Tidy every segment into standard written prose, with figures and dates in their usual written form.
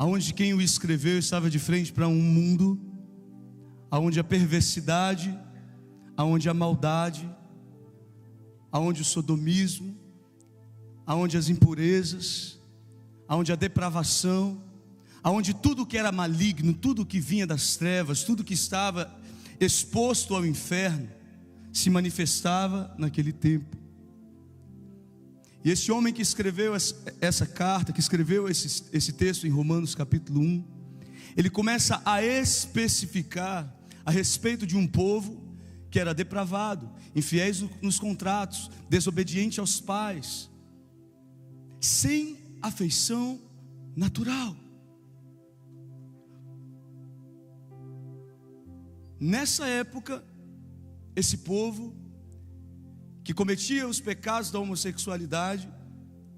aonde quem o escreveu estava de frente para um mundo aonde a perversidade, aonde a maldade, aonde o sodomismo, aonde as impurezas, aonde a depravação, aonde tudo que era maligno, tudo que vinha das trevas, tudo que estava exposto ao inferno, se manifestava naquele tempo. E esse homem que escreveu essa carta, que escreveu esse texto em Romanos capítulo 1, ele começa a especificar a respeito de um povo que era depravado, infiéis nos contratos, desobediente aos pais, sem afeição natural. Nessa época, esse povo que cometia os pecados da homossexualidade,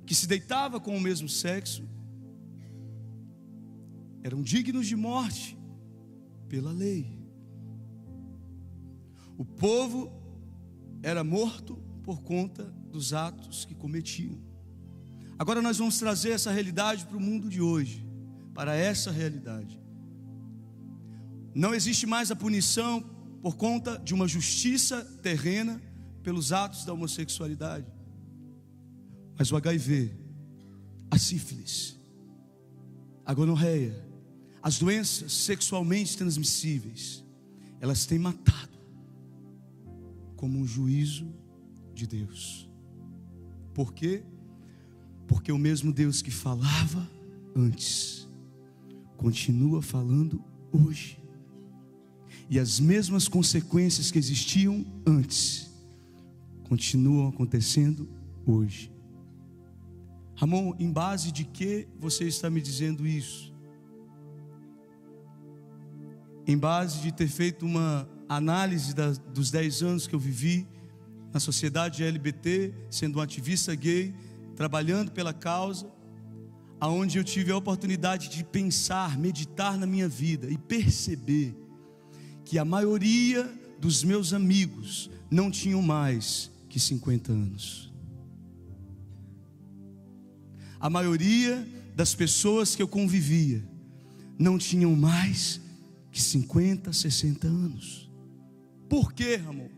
que se deitava com o mesmo sexo, eram dignos de morte pela lei. O povo era morto por conta dos atos que cometiam. Agora nós vamos trazer essa realidade para o mundo de hoje, para essa realidade. Não existe mais a punição por conta de uma justiça terrena pelos atos da homossexualidade, mas o HIV, a sífilis, a gonorreia, as doenças sexualmente transmissíveis, elas têm matado como um juízo de Deus. Por quê? Porque o mesmo Deus que falava antes continua falando hoje, e as mesmas consequências que existiam antes continuam acontecendo hoje. Ramon, em base de que você está me dizendo isso? Em base de ter feito uma análise dos 10 anos que eu vivi na sociedade LGBT, sendo um ativista gay, trabalhando pela causa, aonde eu tive a oportunidade de pensar, meditar na minha vida e perceber que a maioria dos meus amigos não tinham mais que 50 anos. A maioria das pessoas que eu convivia não tinham mais que 50, 60 anos. Por quê, Ramon?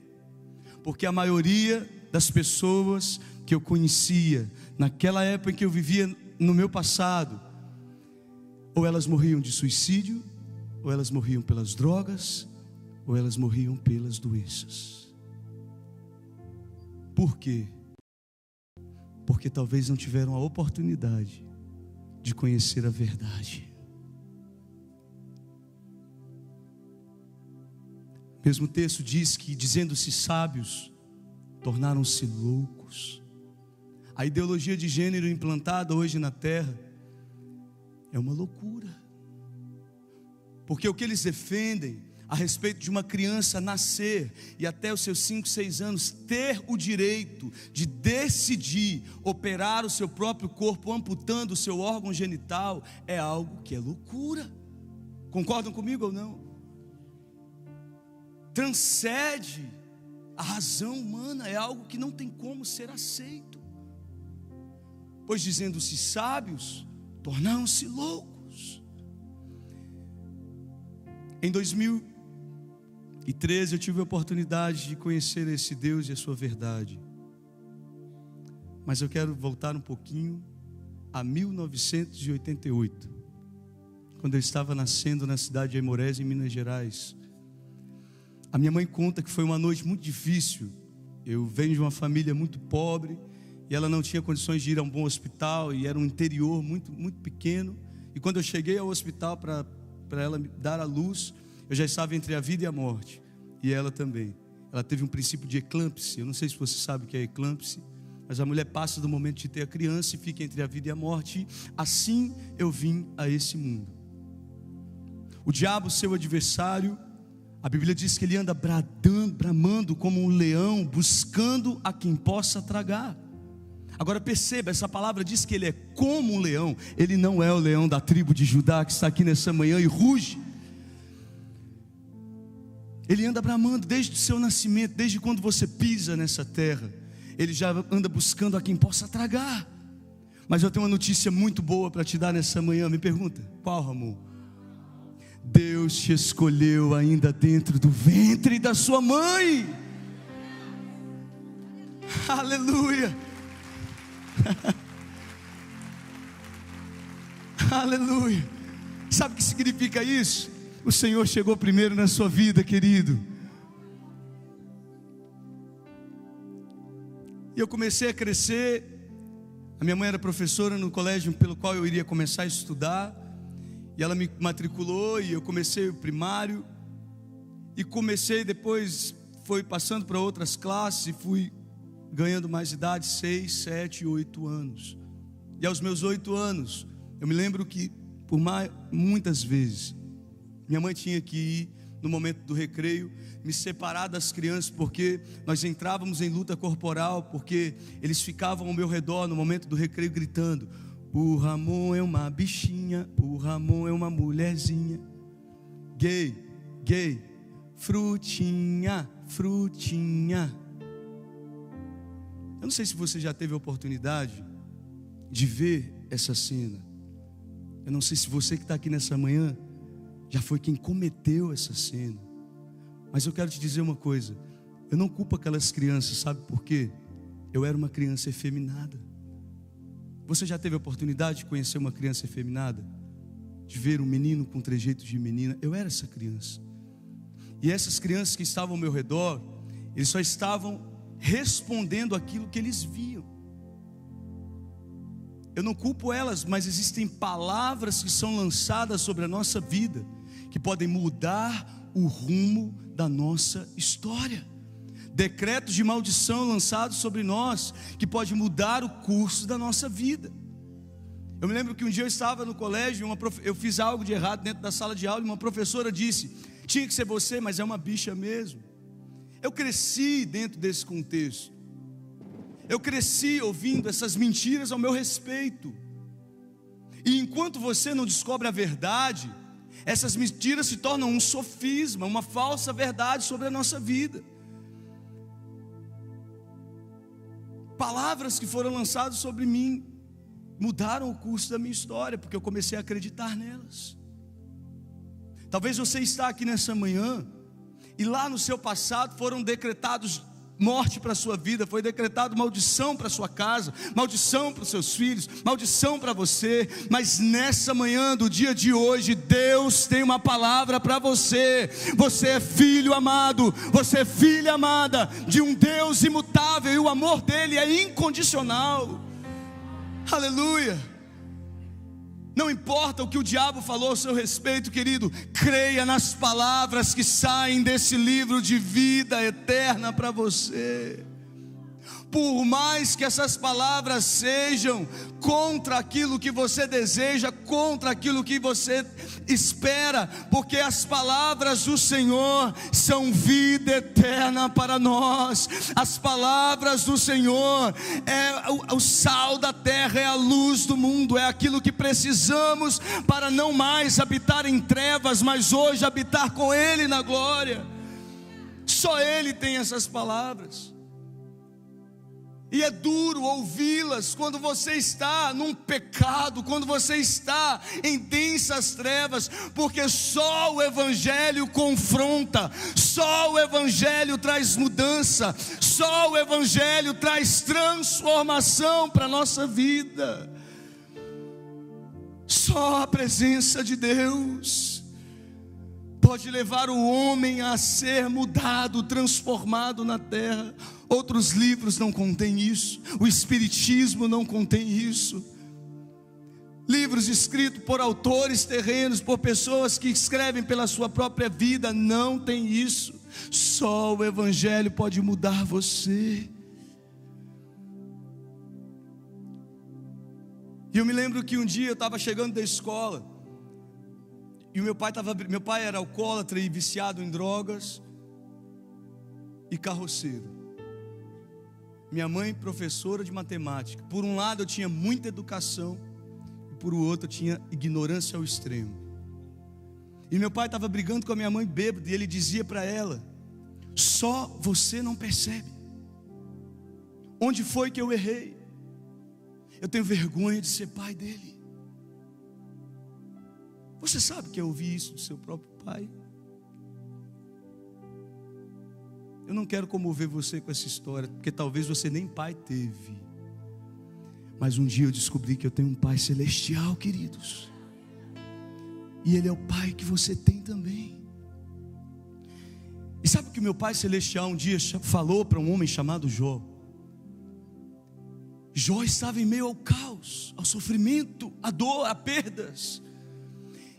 Porque a maioria das pessoas que eu conhecia naquela época em que eu vivia no meu passado, ou elas morriam de suicídio, ou elas morriam pelas drogas, ou elas morriam pelas doenças. Por quê? Porque talvez não tiveram a oportunidade de conhecer a verdade. O mesmo texto diz que, dizendo-se sábios, tornaram-se loucos. A ideologia de gênero implantada hoje na terra é uma loucura, porque o que eles defendem a respeito de uma criança nascer e até os seus 5, 6 anos ter o direito de decidir operar o seu próprio corpo, amputando o seu órgão genital, é algo que é loucura. Concordam comigo ou não? Transcende a razão humana, é algo que não tem como ser aceito. Pois dizendo-se sábios, tornaram-se loucos. Em 2013 eu tive a oportunidade de conhecer esse Deus e a sua verdade. Mas eu quero voltar um pouquinho a 1988, quando eu estava nascendo na cidade de Aimorés, em Minas Gerais. A minha mãe conta que foi uma noite muito difícil. Eu venho de uma família muito pobre e ela não tinha condições de ir a um bom hospital, e era um interior muito, muito pequeno. E quando eu cheguei ao hospital para ela me dar a luz, eu já estava entre a vida e a morte. E ela também. Ela teve um princípio de eclâmpsia. Eu não sei se você sabe o que é eclâmpsia, mas a mulher passa do momento de ter a criança e fica entre a vida e a morte. Assim eu vim a esse mundo. O diabo, seu adversário, a Bíblia diz que ele anda bramando como um leão, buscando a quem possa tragar. Agora perceba, essa palavra diz que ele é como um leão. Ele não é o leão da tribo de Judá que está aqui nessa manhã e ruge. Ele anda bramando desde o seu nascimento, desde quando você pisa nessa terra. Ele já anda buscando a quem possa tragar. Mas eu tenho uma notícia muito boa para te dar nessa manhã. Me pergunta, qual, Ramon? Deus te escolheu ainda dentro do ventre da sua mãe. Aleluia. Aleluia. Sabe o que significa isso? O Senhor chegou primeiro na sua vida, querido. E eu comecei a crescer. A minha mãe era professora no colégio pelo qual eu iria começar a estudar, e ela me matriculou, e eu comecei o primário, e depois foi passando para outras classes, e fui ganhando mais idade, 6, 7, 8 anos, e aos meus 8 anos, eu me lembro que, muitas vezes, minha mãe tinha que ir, no momento do recreio, me separar das crianças, porque nós entrávamos em luta corporal, porque eles ficavam ao meu redor no momento do recreio gritando: o Ramon é uma bichinha, o Ramon é uma mulherzinha, gay, gay, frutinha, frutinha. Eu não sei se você já teve a oportunidade de ver essa cena. Eu não sei se você que está aqui nessa manhã já foi quem cometeu essa cena. Mas eu quero te dizer uma coisa: eu não culpo aquelas crianças, sabe por quê? Eu era uma criança efeminada. Você já teve a oportunidade de conhecer uma criança efeminada? De ver um menino com trejeito de menina? Eu era essa criança. E essas crianças que estavam ao meu redor, eles só estavam respondendo aquilo que eles viam. Eu não culpo elas, mas existem palavras que são lançadas sobre a nossa vida, que podem mudar o rumo da nossa história. Decretos de maldição lançados sobre nós, que pode mudar o curso da nossa vida. Eu me lembro que um dia eu estava no colégio, eu fiz algo de errado dentro da sala de aula, e uma professora disse: tinha que ser você, mas é uma bicha mesmo. Eu cresci dentro desse contexto. Eu cresci ouvindo essas mentiras ao meu respeito. E enquanto você não descobre a verdade, essas mentiras se tornam um sofisma, uma falsa verdade sobre a nossa vida. Palavras que foram lançadas sobre mim mudaram o curso da minha história, porque eu comecei a acreditar nelas. Talvez você está aqui nessa manhã, e lá no seu passado foram decretados morte para a sua vida, foi decretado maldição para a sua casa, maldição para os seus filhos, maldição para você. Mas nessa manhã do dia de hoje, Deus tem uma palavra para você. Você é filho amado, você é filha amada de um Deus imutável, e o amor dele é incondicional. Aleluia. Não importa o que o diabo falou ao seu respeito, querido, creia nas palavras que saem desse livro de vida eterna para você. Por mais que essas palavras sejam contra aquilo que você deseja, contra aquilo que você espera, porque as palavras do Senhor são vida eterna para nós. As palavras do Senhor é o sal da terra, é a luz do mundo, é aquilo que precisamos para não mais habitar em trevas, mas hoje habitar com Ele na glória. Só Ele tem essas palavras. E é duro ouvi-las quando você está num pecado, quando você está em densas trevas, porque só o Evangelho confronta, só o Evangelho traz mudança, só o Evangelho traz transformação para a nossa vida. Só a presença de Deus pode levar o homem a ser mudado, transformado na terra. Outros livros não contêm isso, o Espiritismo não contém isso. Livros escritos por autores terrenos, por pessoas que escrevem pela sua própria vida, não tem isso. Só o Evangelho pode mudar você. E eu me lembro que um dia eu estava chegando da escola, e meu pai era alcoólatra e viciado em drogas e carroceiro. Minha mãe, professora de matemática. Por um lado eu tinha muita educação, e por outro eu tinha ignorância ao extremo. E meu pai estava brigando com a minha mãe bêbado, e ele dizia para ela: só você não percebe. Onde foi que eu errei? Eu tenho vergonha de ser pai dele. Você sabe que é ouvir isso do seu próprio pai? Eu não quero comover você com essa história, porque talvez você nem pai teve. Mas um dia eu descobri que eu tenho um pai celestial, queridos. E ele é o pai que você tem também. E sabe o que meu pai celestial um dia falou para um homem chamado Jó? Jó estava em meio ao caos, ao sofrimento, à dor, a perdas.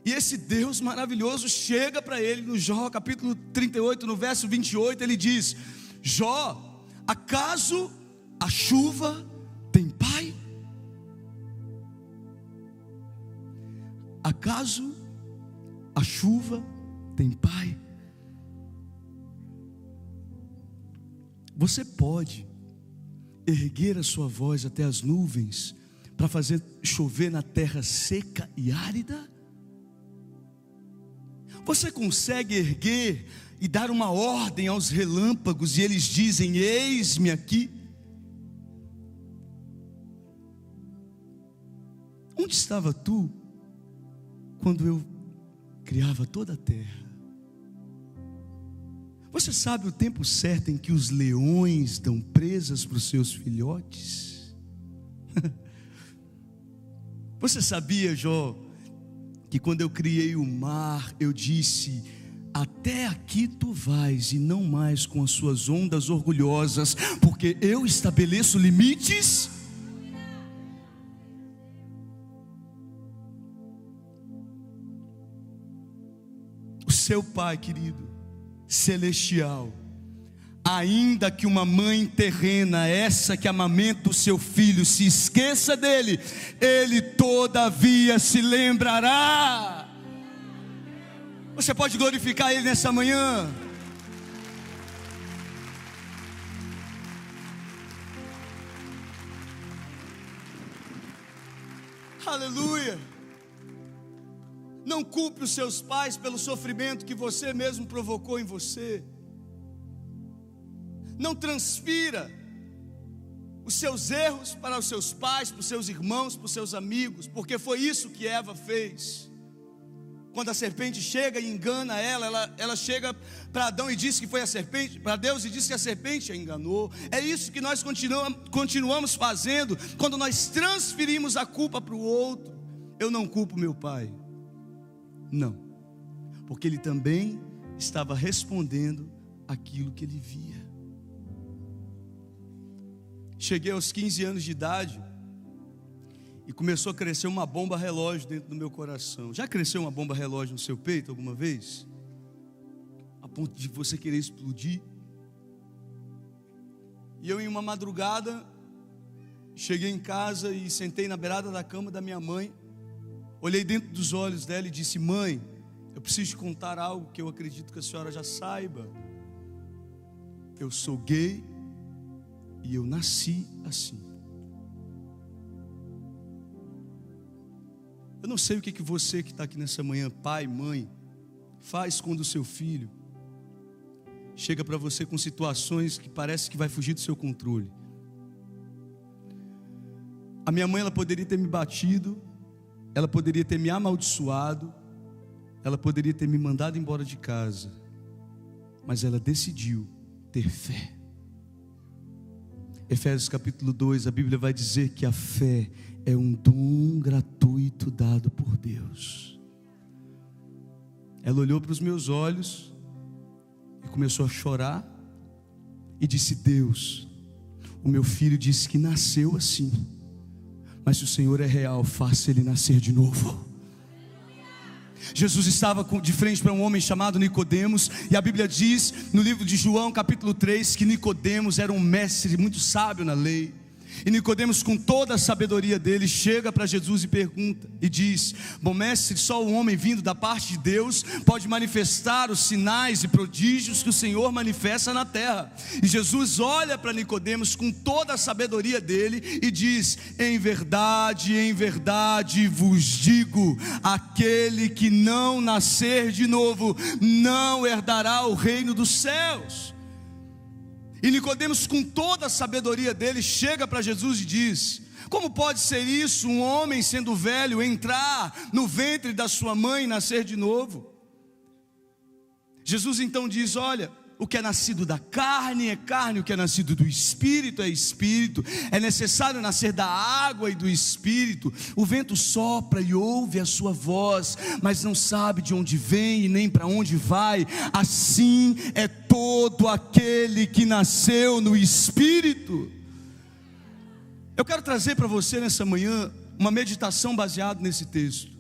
E esse Deus maravilhoso chega para ele no Jó, capítulo 38, no verso 28, ele diz: Jó, acaso a chuva tem pai? Acaso a chuva tem pai? Você pode erguer a sua voz até as nuvens para fazer chover na terra seca e árida? Você consegue erguer e dar uma ordem aos relâmpagos e eles dizem: eis-me aqui? Onde estava tu quando eu criava toda a terra? Você sabe o tempo certo em que os leões dão presas para os seus filhotes? Você sabia, Jó, que quando eu criei o mar, eu disse: até aqui tu vais e não mais com as suas ondas orgulhosas, porque eu estabeleço limites? O seu pai, querido, celestial, ainda que uma mãe terrena, essa que amamenta o seu filho, se esqueça dele, ele todavia se lembrará. Você pode glorificar ele nessa manhã? Aleluia. Não culpe os seus pais pelo sofrimento que você mesmo provocou em você. Não transfira os seus erros para os seus pais, para os seus irmãos, para os seus amigos, porque foi isso que Eva fez. Quando a serpente chega e engana ela chega para Adão e diz que foi a serpente, para Deus, e diz que a serpente a enganou. É isso que nós continuamos fazendo quando nós transferimos a culpa para o outro. Eu não culpo meu pai, não, porque ele também estava respondendo aquilo que ele via. Cheguei aos 15 anos de idade e começou a crescer uma bomba relógio dentro do meu coração. Já cresceu uma bomba relógio no seu peito alguma vez? A ponto de você querer explodir? E eu, em uma madrugada, cheguei em casa e sentei na beirada da cama da minha mãe. Olhei dentro dos olhos dela e disse: mãe, eu preciso te contar algo que eu acredito que a senhora já saiba. Eu sou gay e eu nasci assim. Eu não sei o que você que está aqui nessa manhã, pai, mãe, faz quando o seu filho chega para você com situações que parece que vai fugir do seu controle. A minha mãe, ela poderia ter me batido, ela poderia ter me amaldiçoado, ela poderia ter me mandado embora de casa, mas ela decidiu ter fé. Efésios capítulo 2, a Bíblia vai dizer que a fé é um dom gratuito dado por Deus. Ela olhou para os meus olhos e começou a chorar e disse: Deus, o meu filho disse que nasceu assim, mas se o Senhor é real, faça ele nascer de novo. Jesus estava de frente para um homem chamado Nicodemos, e a Bíblia diz no livro de João capítulo 3 que Nicodemos era um mestre muito sábio na lei. E Nicodemos, com toda a sabedoria dele, chega para Jesus e pergunta e diz: bom mestre, só o homem vindo da parte de Deus pode manifestar os sinais e prodígios que o Senhor manifesta na terra. E Jesus olha para Nicodemos com toda a sabedoria dele e diz: em verdade vos digo, aquele que não nascer de novo não herdará o reino dos céus. E Nicodemos, com toda a sabedoria dele, chega para Jesus e diz: Como pode ser isso, um homem sendo velho entrar no ventre da sua mãe e nascer de novo? Jesus então diz: olha, o que é nascido da carne é carne, o que é nascido do Espírito é Espírito. É necessário nascer da água e do Espírito. O vento sopra e ouve a sua voz, mas não sabe de onde vem e nem para onde vai. Assim é todo aquele que nasceu no Espírito. Eu quero trazer para você nessa manhã uma meditação baseada nesse texto.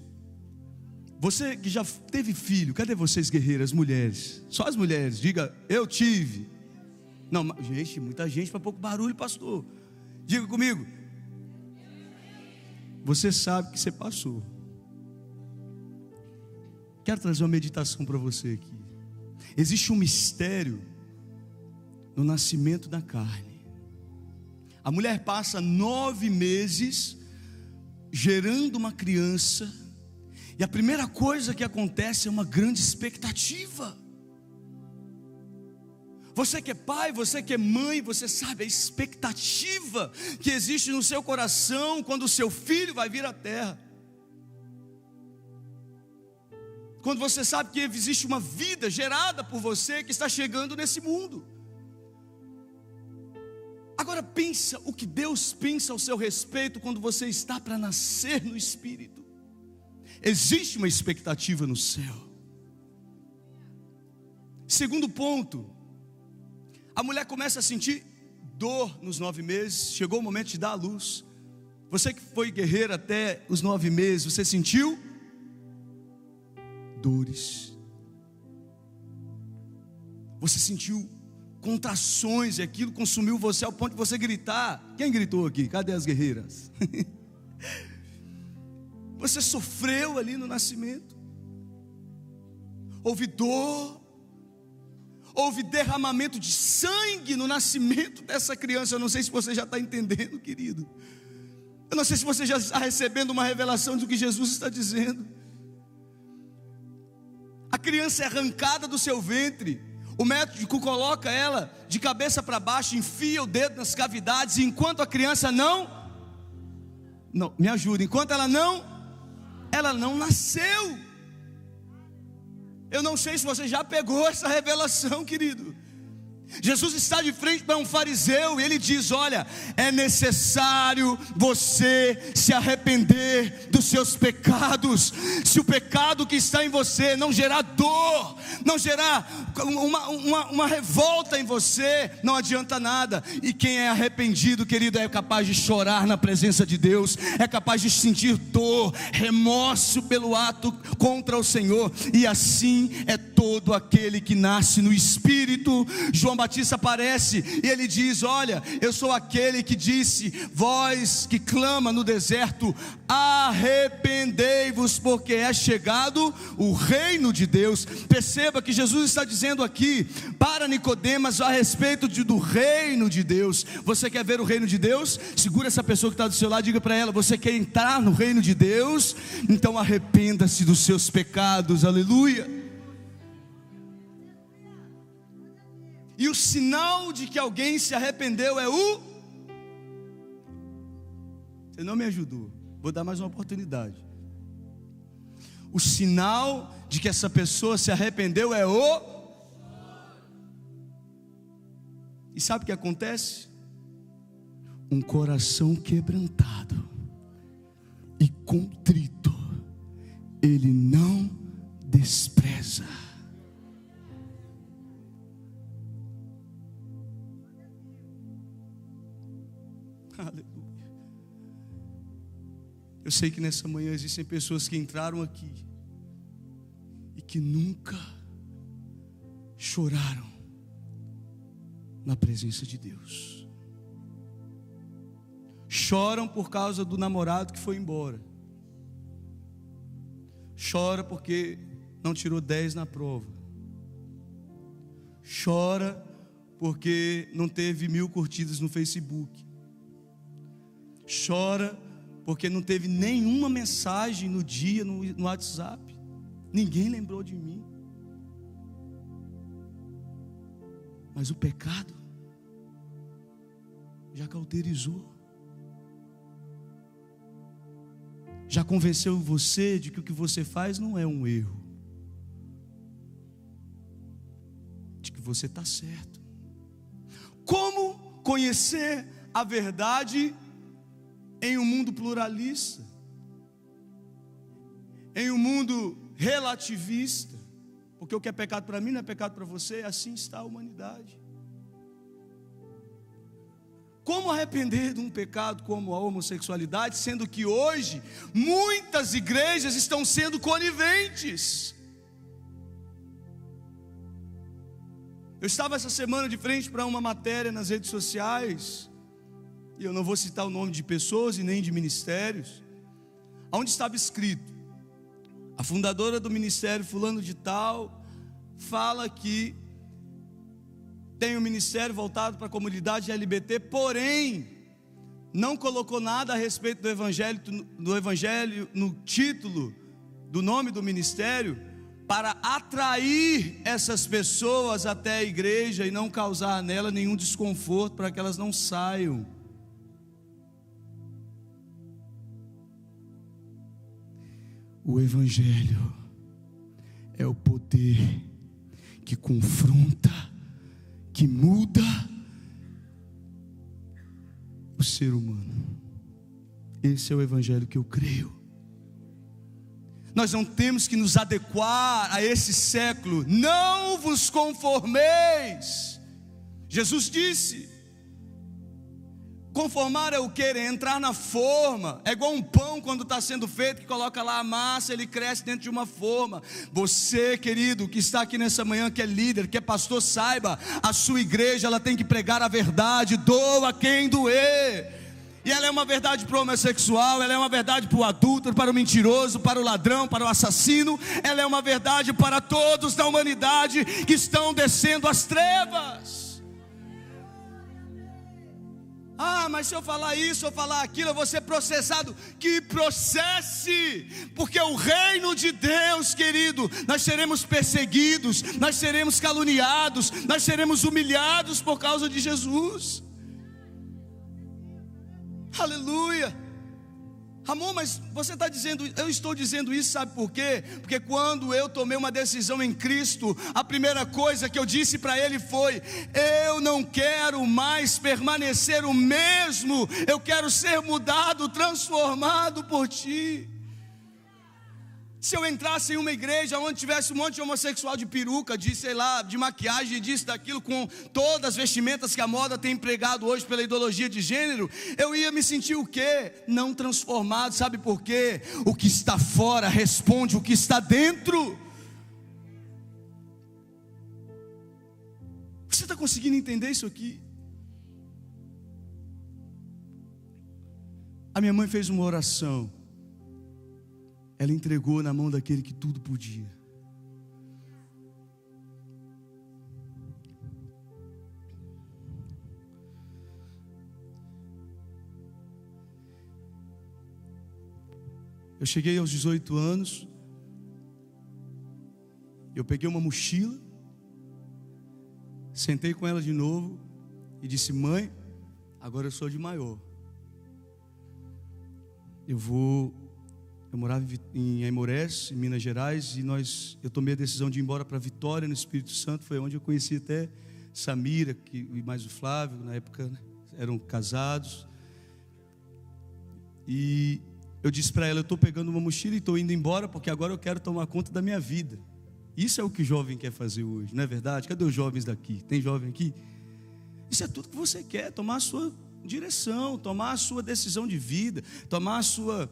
Você que já teve filho, cadê vocês guerreiras, mulheres? Só as mulheres, diga: eu tive. Não, gente, muita gente para pouco barulho, pastor. Diga comigo: você sabe que você passou. Quero trazer uma meditação para você aqui. Existe um mistério no nascimento da carne. A mulher passa 9 meses gerando uma criança, e a primeira coisa que acontece é uma grande expectativa. Você que é pai, você que é mãe, você sabe a expectativa que existe no seu coração quando o seu filho vai vir à terra. Quando você sabe que existe uma vida gerada por você que está chegando nesse mundo. Agora pensa o que Deus pensa ao seu respeito quando você está para nascer no Espírito. Existe uma expectativa no céu. Segundo ponto, a mulher começa a sentir dor nos 9 meses. Chegou o momento de dar à luz. Você que foi guerreira até os 9 meses, você sentiu dores. Você sentiu contrações, e aquilo consumiu você ao ponto de você gritar. Quem gritou aqui? Cadê as guerreiras? Você sofreu ali no nascimento. Houve dor. Houve derramamento de sangue no nascimento dessa criança. Eu não sei se você já está entendendo, querido. Eu não sei se você já está recebendo uma revelação do que Jesus está dizendo. A criança é arrancada do seu ventre. O médico coloca ela de cabeça para baixo, enfia o dedo nas cavidades, e enquanto a criança não, me ajuda, enquanto ela não nasceu. Eu não sei se você já pegou essa revelação, querido. Jesus está de frente para um fariseu e ele diz: olha, é necessário você se arrepender dos seus pecados. Se o pecado que está em você não gerar dor, não gerar uma revolta em você, não adianta nada. E quem é arrependido, querido, é capaz de chorar na presença de Deus, é capaz de sentir dor, remorso pelo ato contra o Senhor. E assim é todo aquele que nasce no Espírito. João Batista aparece e ele diz: olha, eu sou aquele que disse, voz que clama no deserto, arrependei-vos, porque é chegado o reino de Deus. Perceba que Jesus está dizendo aqui para Nicodemas a respeito do reino de Deus. Você quer ver o reino de Deus? Segura essa pessoa que está do seu lado, diga para ela: você quer entrar no reino de Deus? Então arrependa-se dos seus pecados. Aleluia. E o sinal de que alguém se arrependeu é o... Você não me ajudou, vou dar mais uma oportunidade. O sinal de que essa pessoa se arrependeu é o... E sabe o que acontece? Um coração quebrantado e contrito Ele não despreza. Aleluia. Eu sei que nessa manhã existem pessoas que entraram aqui e que nunca choraram na presença de Deus. Choram por causa do namorado que foi embora. Chora porque não tirou 10 na prova. Chora porque não teve 1000 curtidas no Facebook. Chora porque não teve nenhuma mensagem no dia no WhatsApp. Ninguém lembrou de mim. Mas o pecado já cauterizou. já convenceu você de que o que você faz não é um erro, de que você está certo? Como conhecer a verdade em um mundo pluralista, em um mundo relativista? Porque o que é pecado para mim não é pecado para você, assim está a humanidade. Como arrepender de um pecado como a homossexualidade, sendo que hoje muitas igrejas estão sendo coniventes? Eu estava essa semana de frente para uma matéria nas redes sociais, e eu não vou citar o nome de pessoas e nem de ministérios, onde estava escrito: a fundadora do ministério fulano de tal fala que tem um ministério voltado para a comunidade LGBT, porém não colocou nada a respeito do evangelho no título do nome do ministério, para atrair essas pessoas até a igreja e não causar nela nenhum desconforto, para que elas não saiam. O evangelho é o poder que confronta, que muda o ser humano. Esse é o evangelho que eu creio. Nós não temos que nos adequar a esse século. Não vos conformeis. Jesus disse: conformar é o que? É entrar na forma. É igual um pão quando está sendo feito, que coloca lá a massa, ele cresce dentro de uma forma. Você, querido, que está aqui nessa manhã, que é líder, que é pastor, saiba, a sua igreja, ela tem que pregar a verdade, doa quem doer. E ela é uma verdade para o homossexual, ela é uma verdade para o adúltero, para o mentiroso, para o ladrão, para o assassino. Ela é uma verdade para todos da humanidade que estão descendo as trevas. Ah, mas se eu falar isso, ou falar aquilo, eu vou ser processado. Que processe, porque o reino de Deus, querido, nós seremos perseguidos, nós seremos caluniados, nós seremos humilhados por causa de Jesus. Aleluia. Amor, mas você está dizendo, eu estou dizendo isso, sabe por quê? Porque quando eu tomei uma decisão em Cristo, a primeira coisa que eu disse para Ele foi: eu não quero mais permanecer o mesmo, eu quero ser mudado, transformado por Ti. Se eu entrasse em uma igreja onde tivesse um monte de homossexual de peruca, de sei lá, de maquiagem, disso, daquilo, com todas as vestimentas que a moda tem empregado hoje pela ideologia de gênero, eu ia me sentir o quê? Não transformado. Sabe por quê? O que está fora responde o que está dentro. Você está conseguindo entender isso aqui? A minha mãe fez uma oração. Ela entregou na mão daquele que tudo podia. Eu cheguei aos 18 anos. Eu peguei uma mochila, sentei com ela de novo e disse: mãe, agora eu sou de maior. Eu morava em Aimorés, em Minas Gerais, e eu tomei a decisão de ir embora para Vitória, no Espírito Santo. Foi onde eu conheci até Samira e mais o Flávio, na época, né, eram casados. E eu disse para ela: eu estou pegando uma mochila e estou indo embora, porque agora eu quero tomar conta da minha vida. Isso é o que o jovem quer fazer hoje, não é verdade? Cadê os jovens daqui? Tem jovem aqui? Isso é tudo que você quer: tomar a sua direção, tomar a sua decisão de vida, tomar a sua...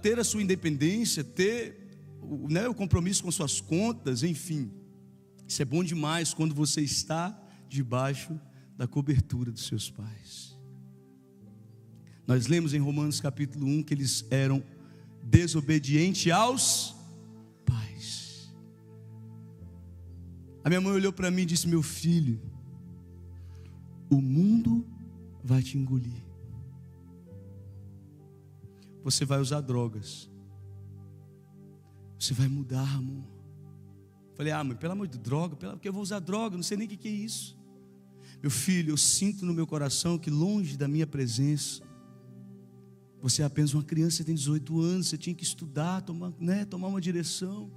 ter a sua independência, ter o compromisso com suas contas, enfim. Isso é bom demais quando você está debaixo da cobertura dos seus pais. Nós lemos em Romanos capítulo 1 que eles eram desobedientes aos pais. A minha mãe olhou para mim e disse: meu filho, o mundo vai te engolir. Você vai usar drogas. Você vai mudar, amor. Falei: mãe, pelo amor de droga, porque eu vou usar droga, não sei nem o que é isso. Meu filho, eu sinto no meu coração que longe da minha presença Você é apenas uma criança, você tem 18 anos, você tinha que estudar, tomar uma direção.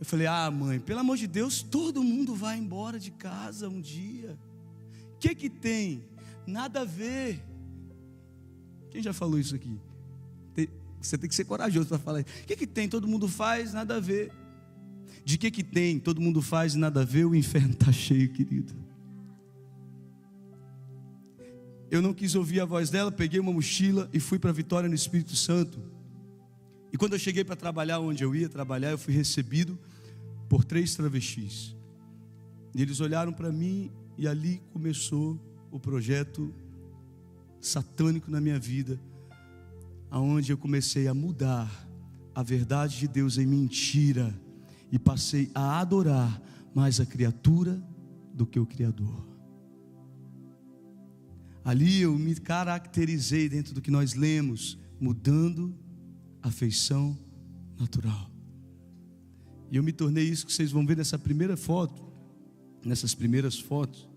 Eu falei: mãe, pelo amor de Deus, todo mundo vai embora de casa um dia. O que tem? Nada a ver. Quem já falou isso aqui? Você tem que ser corajoso para falar. O que tem? Todo mundo faz, nada a ver. De que tem? Todo mundo faz, nada a ver. O inferno está cheio, querido. Eu não quis ouvir a voz dela, peguei uma mochila e fui para Vitória no Espírito Santo. E quando eu cheguei para trabalhar onde eu ia trabalhar, eu fui recebido por 3 travestis. E eles olharam para mim e ali começou o projeto satânico na minha vida, aonde eu comecei a mudar a verdade de Deus em mentira e passei a adorar mais a criatura do que o Criador. Ali eu me caracterizei dentro do que nós lemos, mudando a feição natural. E eu me tornei isso que vocês vão ver nessa primeira foto, nessas primeiras fotos.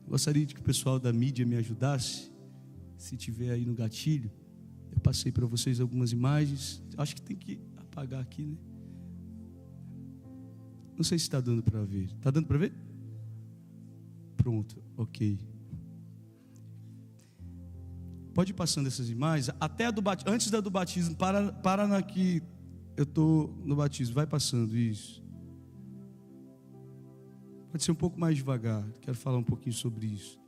Eu gostaria de que o pessoal da mídia me ajudasse, se tiver aí no gatilho. Eu passei para vocês algumas imagens. Acho que tem que apagar aqui, né? Não sei se está dando para ver. Está dando para ver? Pronto, ok. Pode ir passando essas imagens. Até a do batismo, antes da do batismo, para na que eu estou no batismo. Vai passando, isso. Pode ser um pouco mais devagar. Quero falar um pouquinho sobre isso.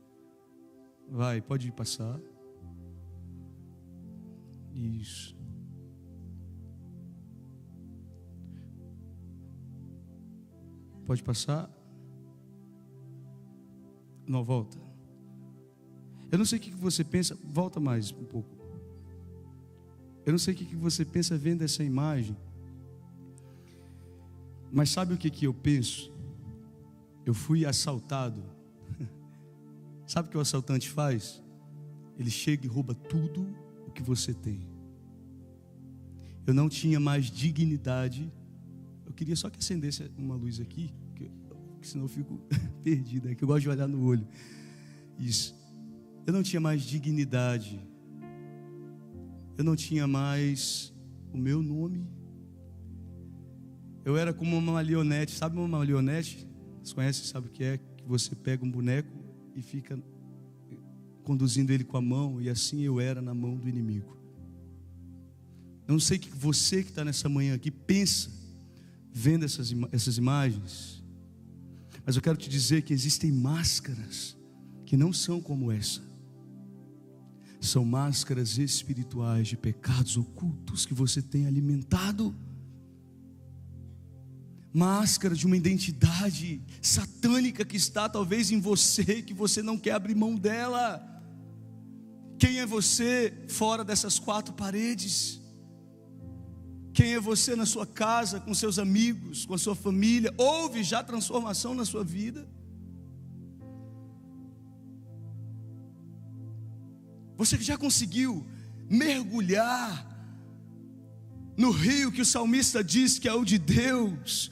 Vai, pode ir passar. Isso. Pode passar. Não, volta. Eu não sei o que você pensa. Volta mais um pouco. Eu não sei o que você pensa vendo essa imagem. Mas sabe o que eu penso? Eu fui assaltado. Sabe o que o assaltante faz? Ele chega e rouba tudo o que você tem. Eu não tinha mais dignidade. Eu queria só que acendesse uma luz aqui, porque senão eu fico perdido, é que eu gosto de olhar no olho. Isso. Eu não tinha mais dignidade. Eu não tinha mais o meu nome. Eu era como uma marionete. Sabe uma marionete? Vocês conhecem, sabe o que é? Que você pega um boneco e fica conduzindo ele com a mão. E assim eu era na mão do inimigo. Eu não sei o que você que está nessa manhã aqui pensa vendo essas imagens. Mas eu quero te dizer que existem máscaras que não são como essa. São máscaras espirituais de pecados ocultos que você tem alimentado. Máscara de uma identidade satânica que está talvez em você, que você não quer abrir mão dela. Quem é você fora dessas 4 paredes? Quem é você na sua casa, com seus amigos, com a sua família? Houve já transformação na sua vida? Você já conseguiu mergulhar no rio que o salmista diz que é o de Deus?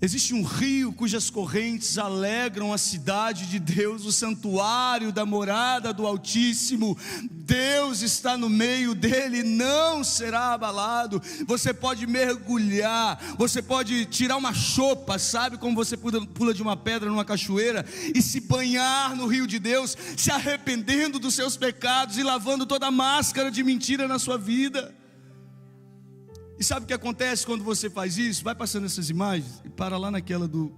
Existe um rio cujas correntes alegram a cidade de Deus, o santuário da morada do Altíssimo. Deus está no meio dele, não será abalado. Você pode mergulhar, você pode tirar uma chopa, sabe como você pula de uma pedra numa cachoeira e se banhar no rio de Deus, se arrependendo dos seus pecados e lavando toda a máscara de mentira na sua vida. E sabe o que acontece quando você faz isso? Vai passando essas imagens e para lá naquela do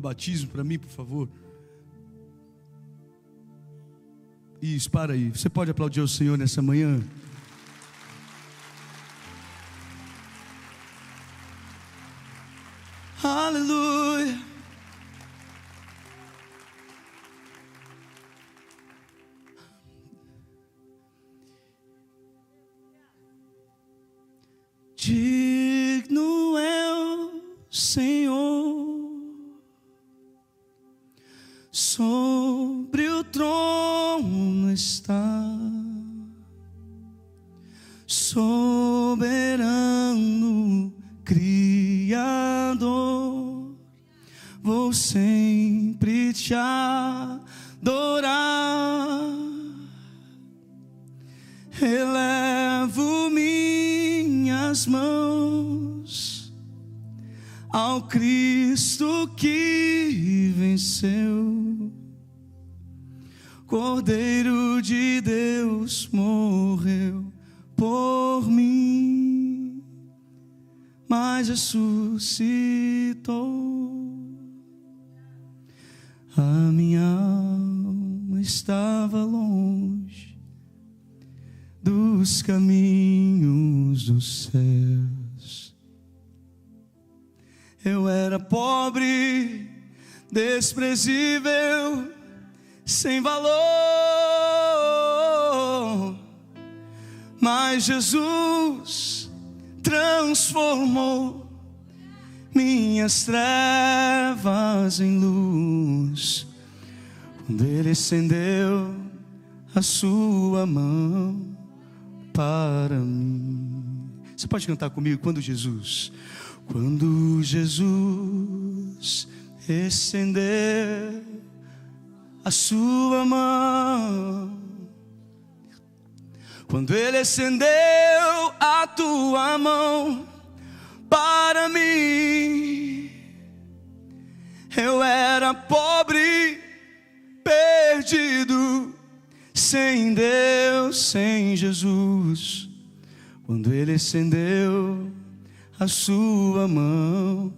batismo para mim, por favor. Isso, para aí. Você pode aplaudir o Senhor nessa manhã? Aleluia. Digno é o Senhor, sobre o trono está, soberano Criador. Vou sempre te adorar. minhas mãos ao Cristo que venceu. Cordeiro de Deus morreu por mim, mas ressuscitou. A minha alma estava longe dos caminhos dos céus. Eu era pobre, desprezível, sem valor, mas Jesus transformou minhas trevas em luz, quando Ele estendeu a sua mão para mim. Você pode cantar comigo? Quando Jesus estender a sua mão, quando Ele estendeu a tua mão para mim, eu era pobre, perdido, sem Deus, sem Jesus. Quando Ele estendeu a sua mão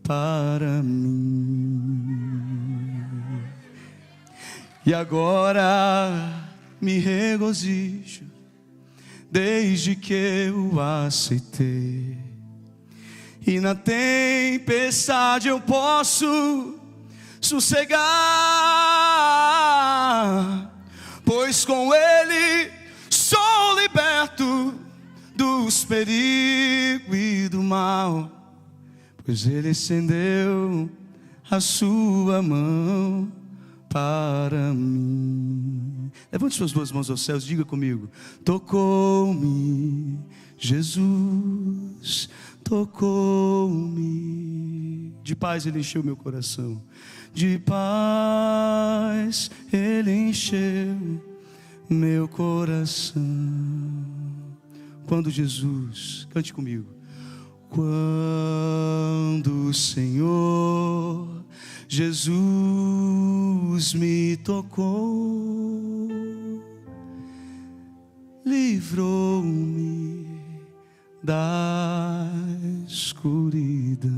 para mim. E agora me regozijo, desde que eu aceitei. E na tempestade eu posso sossegar, pois com Ele sou liberto dos perigos e do mal, pois Ele estendeu a sua mão para mim. Levante suas duas mãos aos céus, diga comigo: tocou-me, Jesus tocou-me. De paz Ele encheu meu coração, de paz Ele encheu meu coração. Quando Jesus, cante comigo, quando o Senhor Jesus me tocou, livrou-me da escuridão.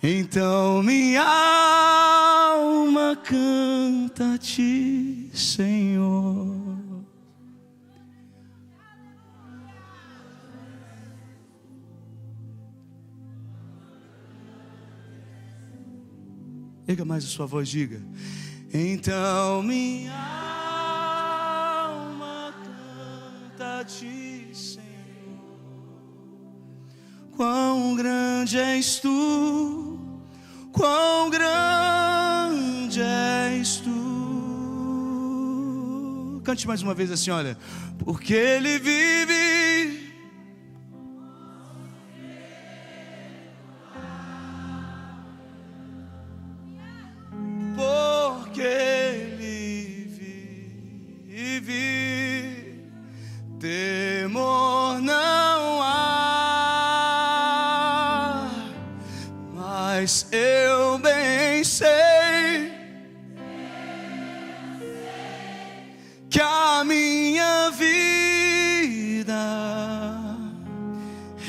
Então minha alma canta a Ti, Senhor. Erga mais a sua voz, diga: então minha alma canta a Ti, Senhor. Quão grande és Tu, quão grande és Tu. Cante mais uma vez assim, olha: porque Ele vive, porque Ele vive, temor não há, mas eu bem sei que a minha vida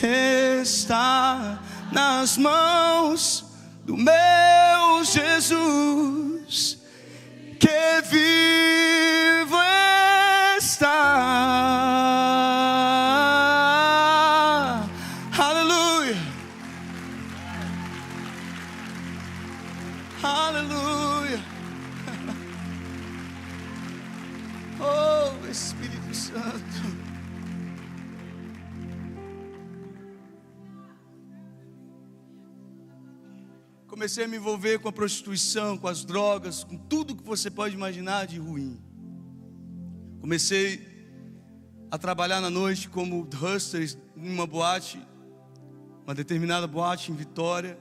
está nas mãos do meu Jesus, que vivo está. Aleluia, aleluia. Oh, Espírito Santo. Comecei a me envolver com a prostituição, com as drogas, com tudo que você pode imaginar de ruim. Comecei a trabalhar na noite como hustler em uma boate, uma determinada boate em Vitória.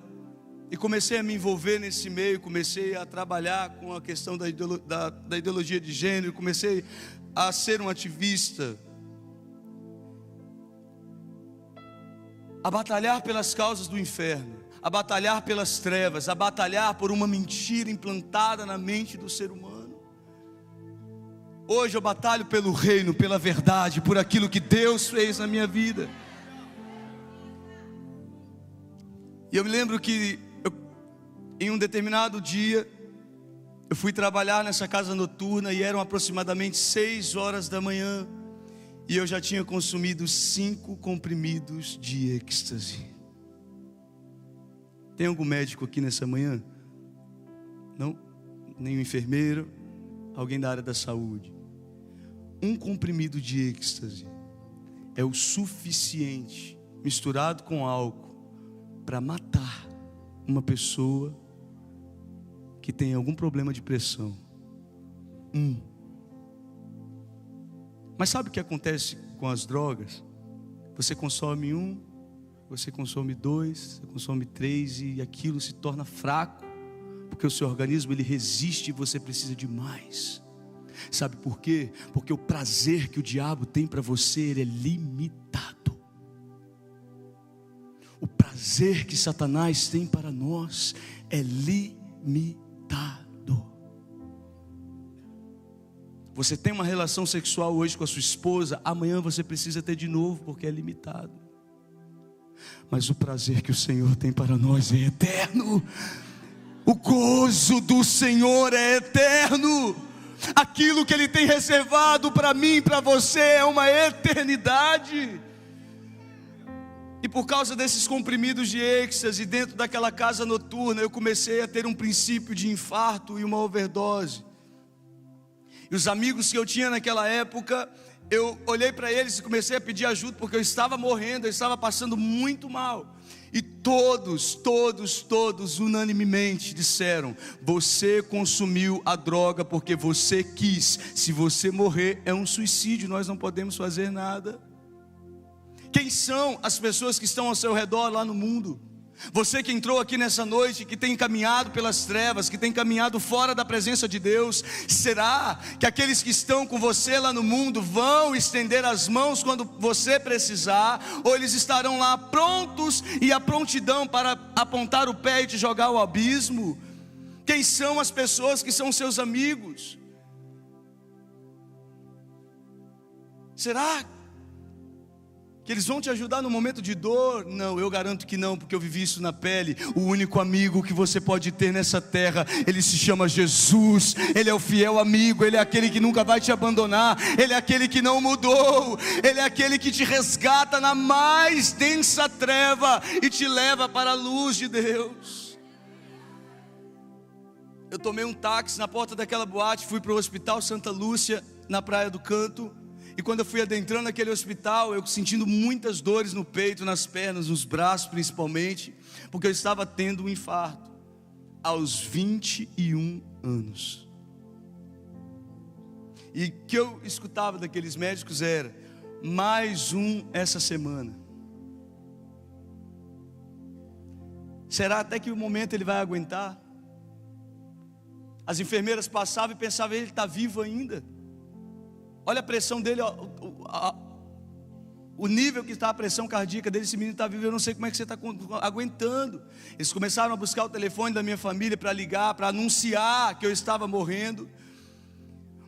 E comecei a me envolver nesse meio, comecei a trabalhar com a questão da ideologia de gênero, comecei a ser um ativista. a batalhar pelas causas do inferno, a batalhar pelas trevas, a batalhar por uma mentira implantada na mente do ser humano. Hoje eu batalho pelo reino, pela verdade, por aquilo que Deus fez na minha vida. E eu me lembro que em um determinado dia eu fui trabalhar nessa casa noturna e eram aproximadamente 6 horas da manhã, e eu já tinha consumido 5 comprimidos de êxtase. Tem algum médico aqui nessa manhã? Não? Nenhum enfermeiro? Alguém da área da saúde? Um comprimido de êxtase é o suficiente, misturado com álcool, para matar uma pessoa que tem algum problema de pressão. Mas sabe o que acontece com as drogas? Você consome 1, você consome 2, você consome 3, e aquilo se torna fraco, porque o seu organismo ele resiste e você precisa de mais. Sabe por quê? Porque o prazer que o diabo tem para você, ele é limitado. O prazer que Satanás tem para nós é limitado. Você tem uma relação sexual hoje com a sua esposa, amanhã você precisa ter de novo, porque é limitado. Mas o prazer que o Senhor tem para nós é eterno. O gozo do Senhor é eterno. Aquilo que Ele tem reservado para mim e para você é uma eternidade. E por causa desses comprimidos de êxtase, dentro daquela casa noturna, eu comecei a ter um princípio de infarto e uma overdose. E os amigos que eu tinha naquela época, eu olhei para eles e comecei a pedir ajuda, porque eu estava morrendo, eu estava passando muito mal. E todos, unanimemente disseram: você consumiu a droga porque você quis. Se você morrer, é um suicídio, nós não podemos fazer nada. Quem são as pessoas que estão ao seu redor lá no mundo? Você que entrou aqui nessa noite, que tem caminhado pelas trevas, que tem caminhado fora da presença de Deus, será que aqueles que estão com você lá no mundo vão estender as mãos quando você precisar? Ou eles estarão lá prontos e à prontidão para apontar o pé e te jogar ao abismo? Quem são as pessoas que são seus amigos? Será que eles vão te ajudar no momento de dor? Não, eu garanto que não, porque eu vivi isso na pele. O único amigo que você pode ter nessa terra, ele se chama Jesus. Ele é o fiel amigo, ele é aquele que nunca vai te abandonar, ele é aquele que não mudou, ele é aquele que te resgata na mais densa treva e te leva para a luz de Deus. Eu tomei um táxi na porta daquela boate, fui para o Hospital Santa Lúcia, na Praia do Canto. E quando eu fui adentrando naquele hospital, eu sentindo muitas dores no peito, nas pernas, nos braços principalmente, porque eu estava tendo um infarto aos 21 anos. E o que eu escutava daqueles médicos era: mais um essa semana. Será até que o momento ele vai aguentar? As enfermeiras passavam e pensavam: ele está vivo ainda. Olha a pressão dele, o nível que está a pressão cardíaca dele. Esse menino está vivo, eu não sei como é que você está aguentando. Eles começaram a buscar o telefone da minha família para ligar, para anunciar que eu estava morrendo.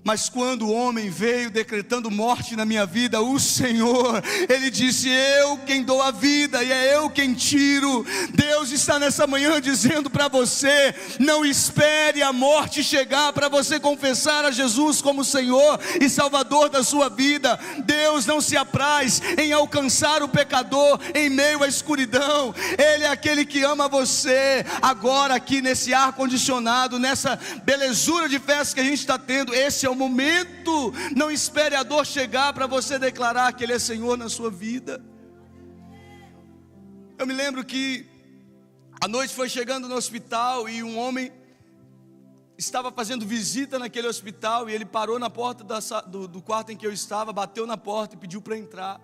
Mas quando o homem veio decretando morte na minha vida, o Senhor, Ele disse: eu quem dou a vida e é eu quem tiro. Deus está nessa manhã dizendo para você: não espere a morte chegar para você confessar a Jesus como Senhor e Salvador da sua vida. Deus não se apraz em alcançar o pecador em meio à escuridão. Ele é aquele que ama você. Agora aqui nesse ar condicionado, nessa belezura de festa que a gente está tendo, esse é o momento. Não espere a dor chegar para você declarar que Ele é Senhor na sua vida. Eu me lembro que a noite foi chegando no hospital e um homem estava fazendo visita naquele hospital, e ele parou na porta do quarto em que eu estava, bateu na porta e pediu para entrar.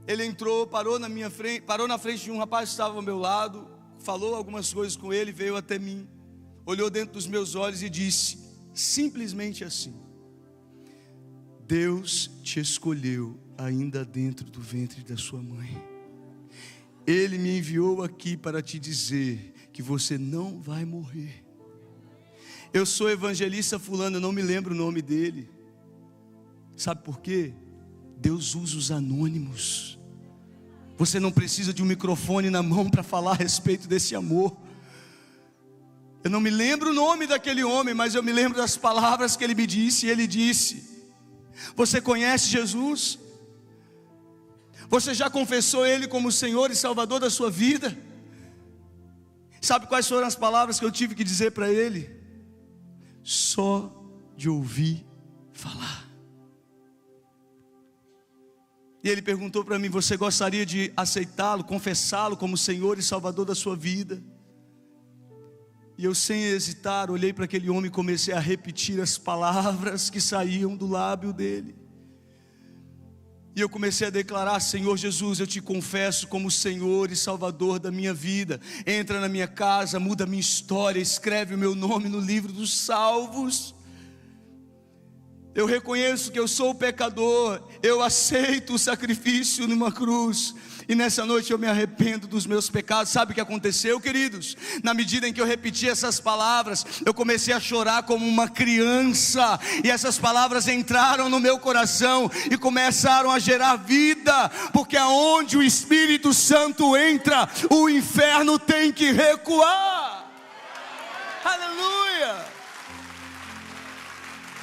Ele entrou, parou na minha frente, parou na frente de um rapaz que estava ao meu lado, falou algumas coisas com ele, veio até mim, olhou dentro dos meus olhos e disse simplesmente assim: Deus te escolheu ainda dentro do ventre da sua mãe. Ele me enviou aqui para te dizer que você não vai morrer. Eu sou evangelista fulano, eu não me lembro o nome dele. Sabe por quê? Deus usa os anônimos. Você não precisa de um microfone na mão para falar a respeito desse amor. Eu não me lembro o nome daquele homem, mas eu me lembro das palavras que ele me disse. E ele disse: você conhece Jesus? Você já confessou Ele como Senhor e Salvador da sua vida? Sabe quais foram as palavras que eu tive que dizer para ele? Só de ouvir falar. E ele perguntou para mim: você gostaria de aceitá-lo, confessá-lo como Senhor e Salvador da sua vida? E eu, sem hesitar, olhei para aquele homem e comecei a repetir as palavras que saíam do lábio dele. E eu comecei a declarar: Senhor Jesus, eu te confesso como Senhor e Salvador da minha vida. Entra na minha casa, muda a minha história, escreve o meu nome no livro dos salvos. Eu reconheço que eu sou pecador, eu aceito o sacrifício numa cruz, e nessa noite eu me arrependo dos meus pecados. Sabe o que aconteceu, queridos? Na medida em que eu repeti essas palavras, eu comecei a chorar como uma criança, e essas palavras entraram no meu coração e começaram a gerar vida, porque aonde o Espírito Santo entra, o inferno tem que recuar. Aleluia!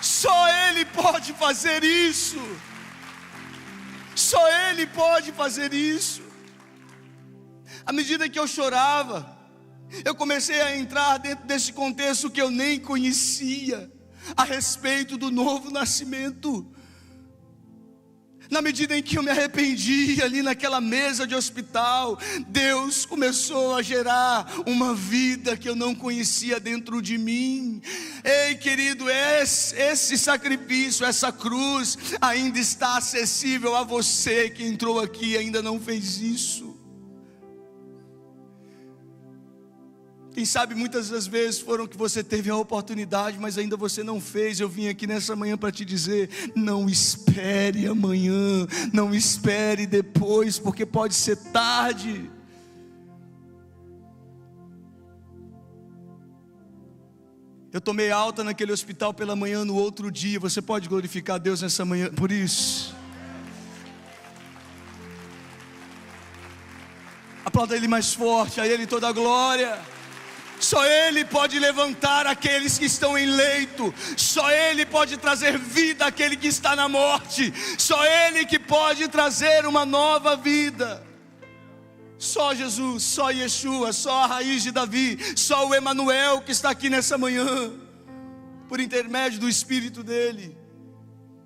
Só Ele pode fazer isso. Só Ele pode fazer isso. À medida que eu chorava, eu comecei a entrar dentro desse contexto que eu nem conhecia, a respeito do novo nascimento. Na medida em que eu me arrependi ali naquela mesa de hospital, Deus começou a gerar uma vida que eu não conhecia dentro de mim. Ei, querido, esse sacrifício, essa cruz ainda está acessível a você que entrou aqui e ainda não fez isso. Quem sabe muitas das vezes foram que você teve a oportunidade, mas ainda você não fez. Eu vim aqui nessa manhã para te dizer: não espere amanhã, não espere depois, porque pode ser tarde. Eu tomei alta naquele hospital pela manhã, no outro dia. Você pode glorificar a Deus nessa manhã por isso? Aplauda Ele mais forte, a Ele toda a glória. Só Ele pode levantar aqueles que estão em leito. Só Ele pode trazer vida àquele que está na morte. Só Ele que pode trazer uma nova vida. Só Jesus, só Yeshua, só a raiz de Davi, só o Emanuel que está aqui nessa manhã, por intermédio do Espírito dele.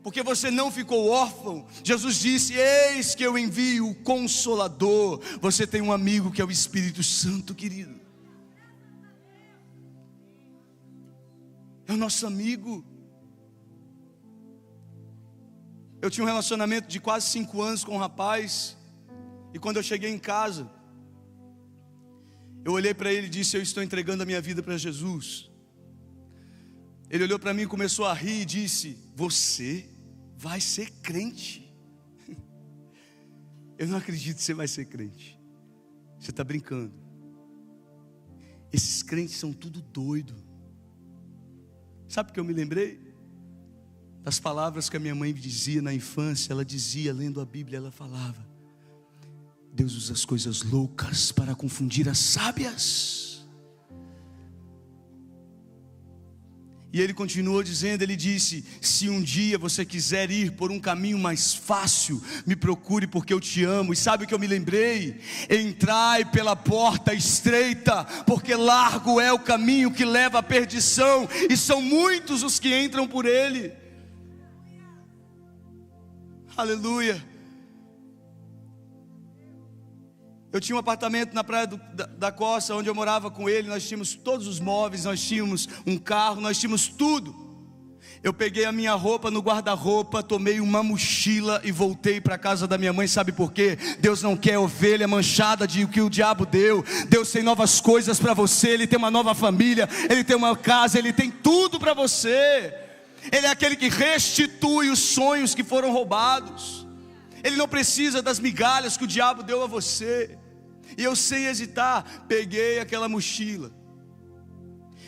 Porque você não ficou órfão. Jesus disse: eis que eu envio o Consolador. Você tem um amigo que é o Espírito Santo, querido. É o nosso amigo. Eu tinha um relacionamento de quase 5 anos com um rapaz, e quando eu cheguei em casa, eu olhei para ele e disse: eu estou entregando a minha vida para Jesus. Ele olhou para mim e começou a rir e disse: você vai ser crente? Eu não acredito que você vai ser crente. Você está brincando. Esses crentes são tudo doido. Sabe o que eu me lembrei? Das palavras que a minha mãe me dizia na infância. Ela dizia, lendo a Bíblia, ela falava: Deus usa as coisas loucas para confundir as sábias. E ele continuou dizendo, ele disse: se um dia você quiser ir por um caminho mais fácil, me procure, porque eu te amo. E sabe o que eu me lembrei? Entrai pela porta estreita, porque largo é o caminho que leva à perdição, e são muitos os que entram por ele. Aleluia. Eu tinha um apartamento na praia da Costa, onde eu morava com ele. Nós tínhamos todos os móveis, nós tínhamos um carro, nós tínhamos tudo. Eu peguei a minha roupa no guarda-roupa, tomei uma mochila e voltei para a casa da minha mãe. Sabe por quê? Deus não quer ovelha manchada de o que o diabo deu. Deus tem novas coisas para você. Ele tem uma nova família, Ele tem uma casa, Ele tem tudo para você. Ele é aquele que restitui os sonhos que foram roubados. Ele não precisa das migalhas que o diabo deu a você. E eu, sem hesitar, peguei aquela mochila.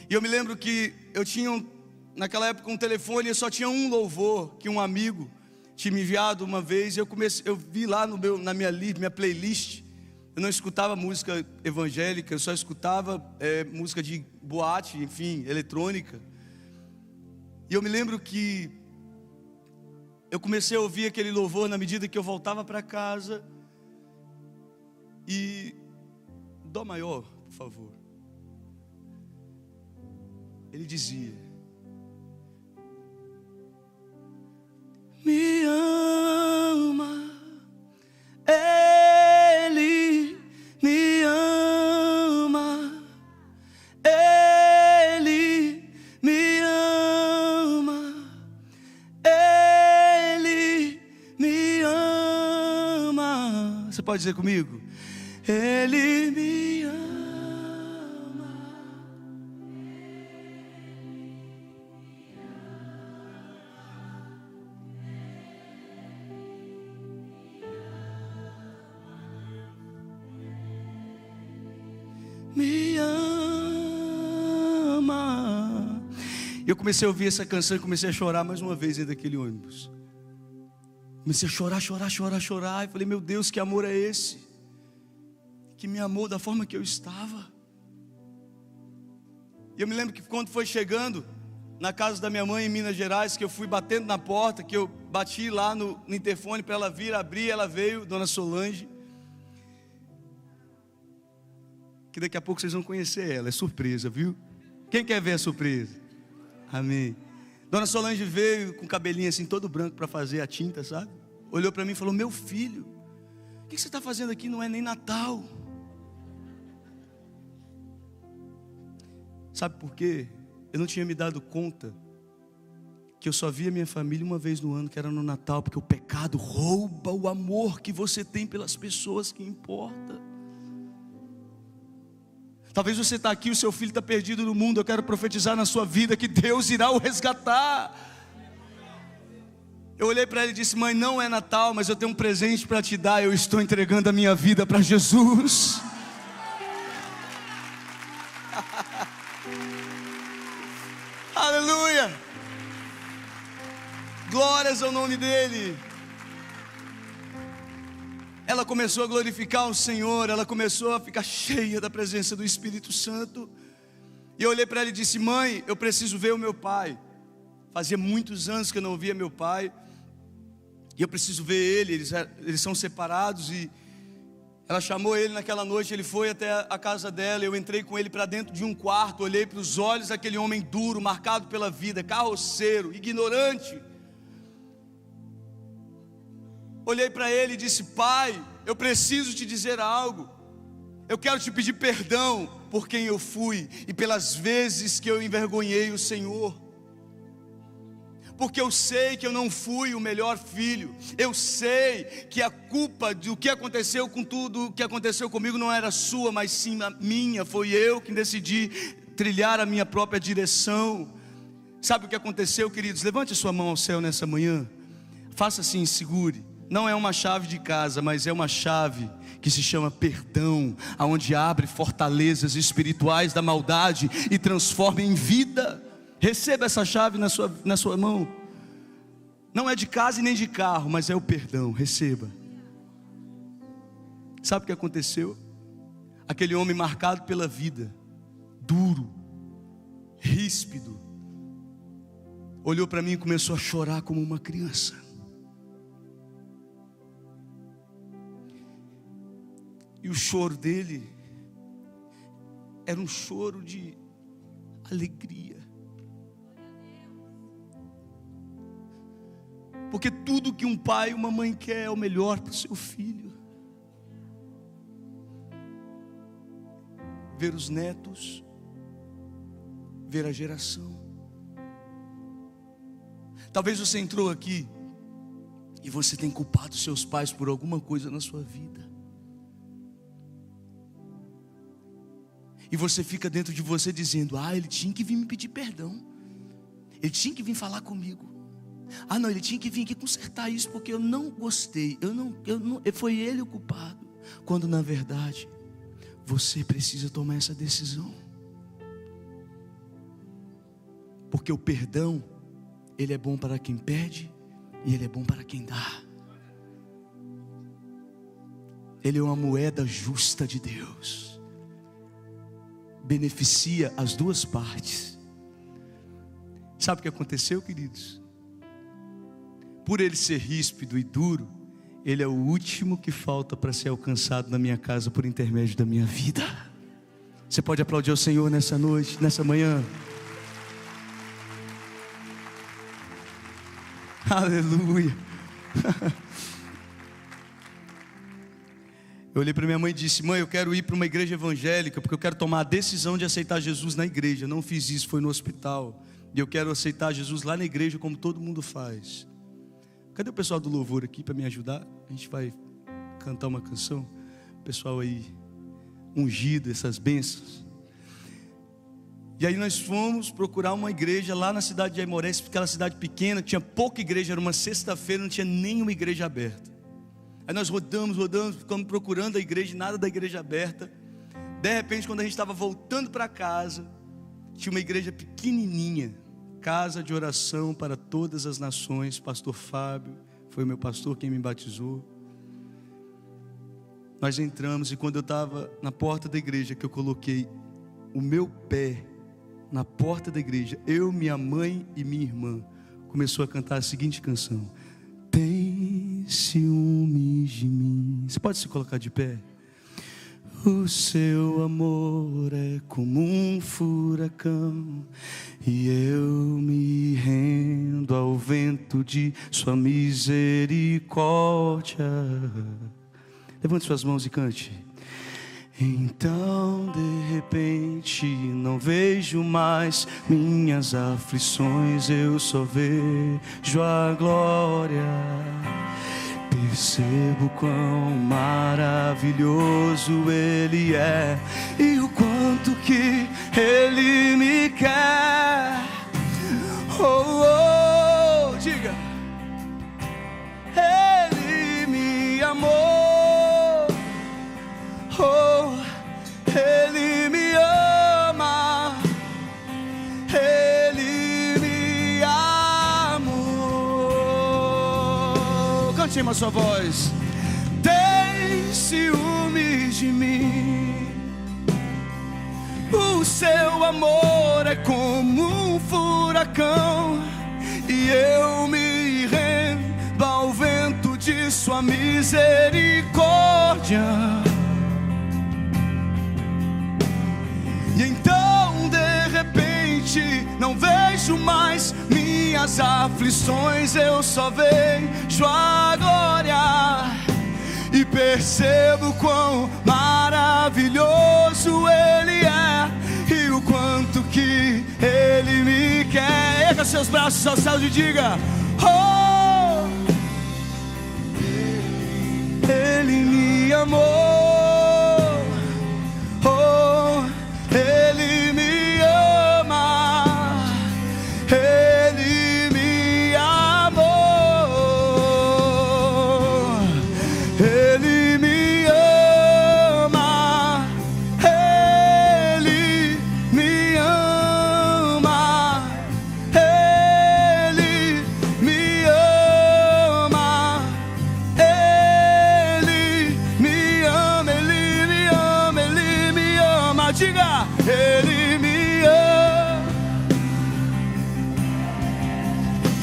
E eu me lembro que eu tinha, naquela época, um telefone, e só tinha um louvor que um amigo tinha me enviado uma vez. Eu vi lá na minha playlist. Eu não escutava música evangélica, eu só escutava música de boate, enfim, eletrônica. E eu me lembro que eu comecei a ouvir aquele louvor na medida que eu voltava para casa. E Dó maior, por favor. Ele dizia: me ama, Ele me ama, Ele me ama, Ele me ama. Você pode dizer comigo? Ele me ama. Me ama. Eu comecei a ouvir essa canção e comecei a chorar mais uma vez dentro daquele ônibus. Comecei a chorar. E falei: meu Deus, que amor é esse? Que me amou da forma que eu estava. E eu me lembro que quando foi chegando na casa da minha mãe em Minas Gerais, que eu fui batendo na porta, que eu bati lá no interfone para ela vir abrir, ela veio, Dona Solange. Que daqui a pouco vocês vão conhecer ela, é surpresa, viu? Quem quer ver a surpresa? Amém. Dona Solange veio com o cabelinho assim todo branco para fazer a tinta, sabe? Olhou para mim e falou: meu filho, o que você está fazendo aqui? Não é nem Natal. Sabe por quê? Eu não tinha me dado conta que eu só via minha família uma vez no ano, que era no Natal, porque o pecado rouba o amor que você tem pelas pessoas que importam. Talvez você está aqui, o seu filho está perdido no mundo. Eu quero profetizar na sua vida que Deus irá o resgatar. Eu olhei para ele e disse: mãe, não é Natal, mas eu tenho um presente para te dar. Eu estou entregando a minha vida para Jesus. Aleluia. Glórias ao nome dele. Ela começou a glorificar o Senhor, ela começou a ficar cheia da presença do Espírito Santo. E eu olhei para ela e disse: mãe, eu preciso ver o meu pai. Fazia muitos anos que eu não via meu pai, e eu preciso ver ele. Eles são separados. E ela chamou ele naquela noite, ele foi até a casa dela. Eu entrei com ele para dentro de um quarto, olhei para os olhos daquele homem duro, marcado pela vida, carroceiro, ignorante. Olhei para ele e disse: pai, eu preciso te dizer algo. Eu quero te pedir perdão por quem eu fui e pelas vezes que eu envergonhei o Senhor. Porque eu sei que eu não fui o melhor filho. Eu sei que a culpa do que aconteceu com tudo o que aconteceu comigo não era sua, mas sim a minha. Foi eu que decidi trilhar a minha própria direção. Sabe o que aconteceu, queridos? Levante sua mão ao céu nessa manhã. Faça assim, segure. Não é uma chave de casa, mas é uma chave que se chama perdão, aonde abre fortalezas espirituais da maldade e transforma em vida. Receba essa chave na sua mão. Não é de casa e nem de carro, mas é o perdão. Receba. Sabe o que aconteceu? Aquele homem marcado pela vida, duro, ríspido, olhou para mim e começou a chorar como uma criança. E o choro dele era um choro de alegria. Porque tudo que um pai e uma mãe quer é o melhor para o seu filho. Ver os netos, ver a geração. Talvez você entrou aqui e você tem culpado seus pais por alguma coisa na sua vida. E você fica dentro de você dizendo: ah, ele tinha que vir me pedir perdão. Ele tinha que vir falar comigo. Ah, não, ele tinha que vir aqui consertar isso porque eu não gostei. Foi ele o culpado. Quando na verdade Você precisa tomar essa decisão. Porque o perdão, ele é bom para quem pede e ele é bom para quem dá. Ele é uma moeda justa de Deus. Beneficia as duas partes. Sabe o que aconteceu, queridos? Por ele ser ríspido e duro, ele é o último que falta para ser alcançado na minha casa por intermédio da minha vida. Você pode aplaudir ao Senhor nessa noite, nessa manhã? Aleluia. Eu olhei para minha mãe e disse: mãe, eu quero ir para uma igreja evangélica, porque eu quero tomar a decisão de aceitar Jesus na igreja. Eu não fiz isso, foi no hospital. E eu quero aceitar Jesus lá na igreja, como todo mundo faz. Cadê o pessoal do louvor aqui para me ajudar? A gente vai cantar uma canção. O pessoal aí ungido, essas bênçãos. E aí nós fomos procurar uma igreja lá na cidade de Aimoré, aquela cidade pequena, tinha pouca igreja, era uma sexta-feira, não tinha nenhuma igreja aberta. Aí nós rodamos, ficamos procurando a igreja, nada da igreja aberta. De repente, quando a gente estava voltando para casa, tinha uma igreja pequenininha, casa de oração para todas as nações. Pastor Fábio foi o meu pastor, quem me batizou. Nós entramos, e quando eu estava na porta da igreja, que eu coloquei o meu pé na porta da igreja, eu, minha mãe e minha irmã, começou a cantar a seguinte canção: tem ciúmes de mim. Você pode se colocar de pé? O seu amor é como um furacão, e eu me rendo ao vento de sua misericórdia. Levante suas mãos e cante. Então de repente não vejo mais minhas aflições, eu só vejo a glória. Percebo quão maravilhoso Ele é, e o quanto que Ele me quer. Oh, oh, diga. Ele me amou. Oh, Ele me ama. Ele me amou. Cante mais sua voz. Tem ciúmes de mim. O seu amor é como um furacão, e eu me rendo ao vento de sua misericórdia. E então de repente não vejo mais minhas aflições, eu só vejo a glória. E percebo quão maravilhoso Ele é, e o quanto que Ele me quer. Erga seus braços ao céu e diga: oh, Ele me amou. Oh, Ele me ama. Ele me amou. Ele me ama. Ele me ama. Ele me ama. Ele me ama. Ele me ama. Ele me ama. Diga: Ele me ama.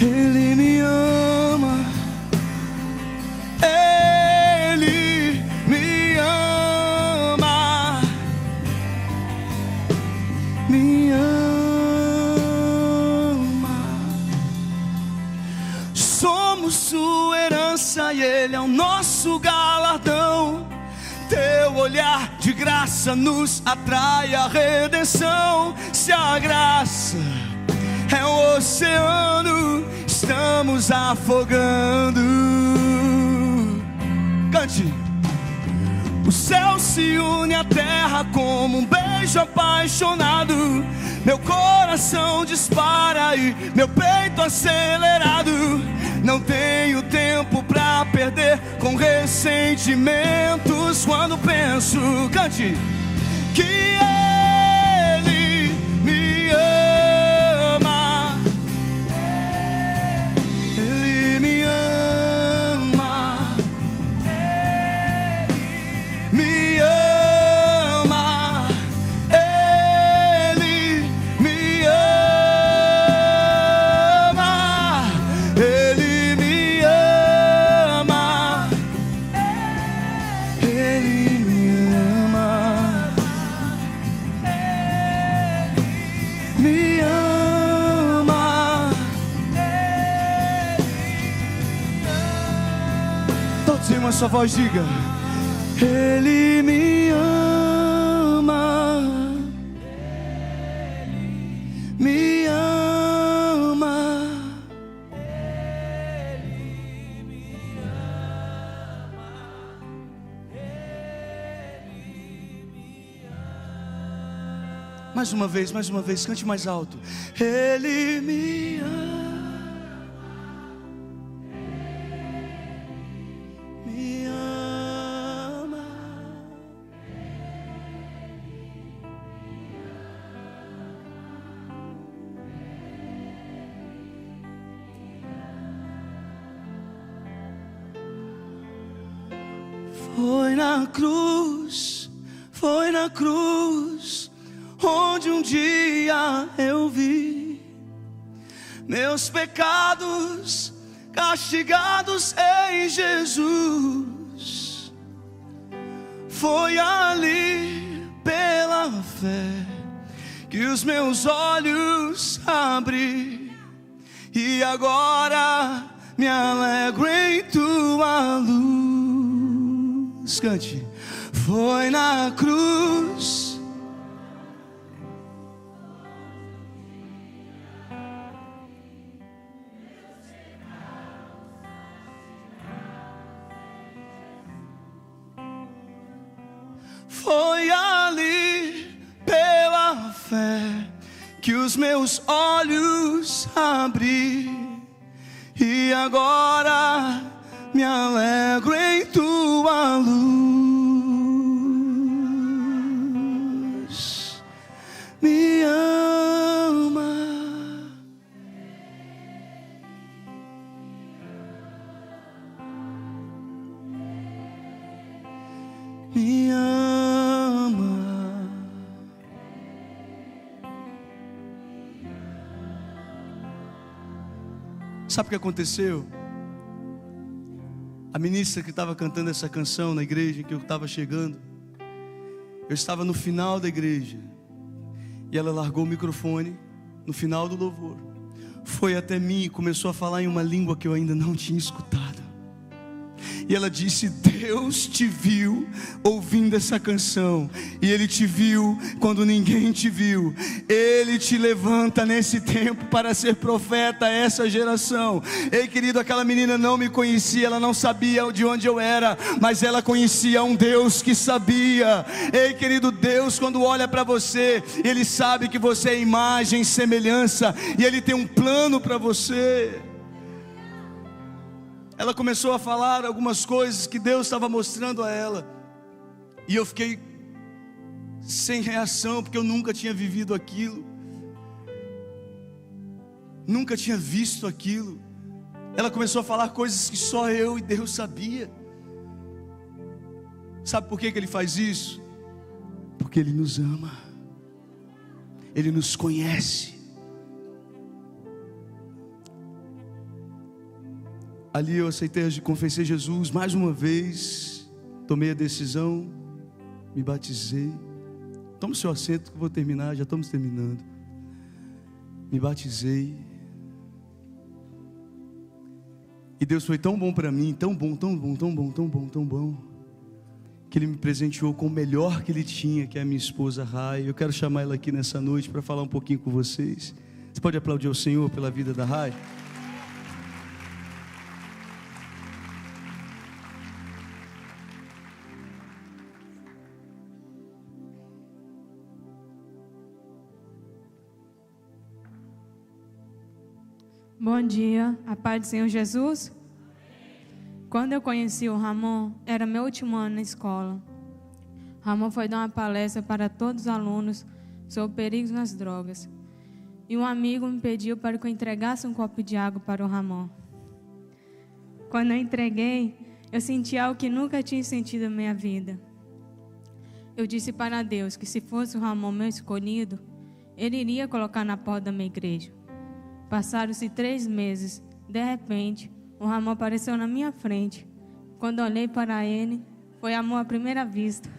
Ele me ama. Ele me ama. Me ama. Somos sua herança e Ele é o nosso galardão. Teu olhar de graça nos atrai à redenção. Se a graça é um oceano, estamos afogando. Cante. O céu se une à terra como um beijo apaixonado. Meu coração dispara e meu peito acelerado. Não tenho tempo pra perder com ressentimentos. Quando penso, cante, que Ele me ama. Ele me ama. Me ama. Ele me ama. Ele me ama. Ele me ama. Me ama. Todos em uma só voz diga: Ele me ama. Me ama. Mais uma vez, cante mais alto. Ele me ama. Me ama. Foi na cruz, onde um dia eu vi meus pecados castigados em Jesus. Foi ali pela fé que os meus olhos abri, e agora me alegro em tua luz. Cante. Foi na cruz, foi ali pela fé que os meus olhos abri, e agora me alegro em tua luz. Me ama. Me ama. Sabe o que aconteceu? A ministra que estava cantando essa canção na igreja em que eu estava chegando, eu estava no final da igreja, e ela largou o microfone no final do louvor, foi até mim e começou a falar em uma língua que eu ainda não tinha escutado. E ela disse: Deus te viu ouvindo essa canção, e Ele te viu quando ninguém te viu. Ele te levanta nesse tempo para ser profeta a essa geração. Ei, querido, aquela menina não me conhecia, ela não sabia de onde eu era, mas ela conhecia um Deus que sabia. Ei, querido, Deus, quando olha para você, Ele sabe que você é imagem e semelhança, e Ele tem um plano para você. Ela começou a falar algumas coisas que Deus estava mostrando a ela, e eu fiquei sem reação, porque eu nunca tinha vivido aquilo, nunca tinha visto aquilo. Ela começou a falar coisas que só eu e Deus sabia. Sabe por que Ele faz isso? Porque Ele nos ama, Ele nos conhece. Ali eu confessei Jesus mais uma vez, tomei a decisão, me batizei. Toma o seu assento que eu vou terminar, já estamos terminando. Me batizei. E Deus foi tão bom para mim, tão bom, que Ele me presenteou com o melhor que Ele tinha, que é a minha esposa Rai. Eu quero chamar ela aqui nessa noite para falar um pouquinho com vocês. Você pode aplaudir ao Senhor pela vida da Rai? Bom dia, a paz do Senhor Jesus. Quando eu conheci o Ramon, era meu último ano na escola. Ramon foi dar uma palestra para todos os alunos sobre perigos nas drogas. E um amigo me pediu para que eu entregasse um copo de água para o Ramon. Quando eu entreguei, eu senti algo que nunca tinha sentido na minha vida. Eu disse para Deus que se fosse o Ramon meu escolhido, Ele iria colocar na porta da minha igreja. Passaram-se 3 meses. De repente, o Ramon apareceu na minha frente. Quando olhei para ele, foi amor à primeira vista.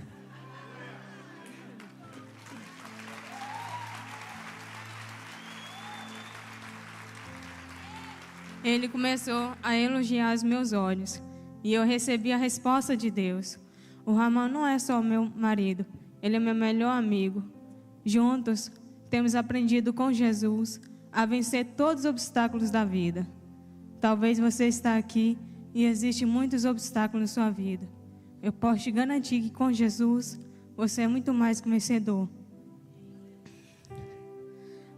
Ele começou a elogiar os meus olhos e eu recebi a resposta de Deus. O Ramon não é só meu marido, ele é meu melhor amigo. Juntos, temos aprendido com Jesus a vencer todos os obstáculos da vida. Talvez você está aqui e existem muitos obstáculos na sua vida. Eu posso te garantir que com Jesus, você é muito mais que vencedor.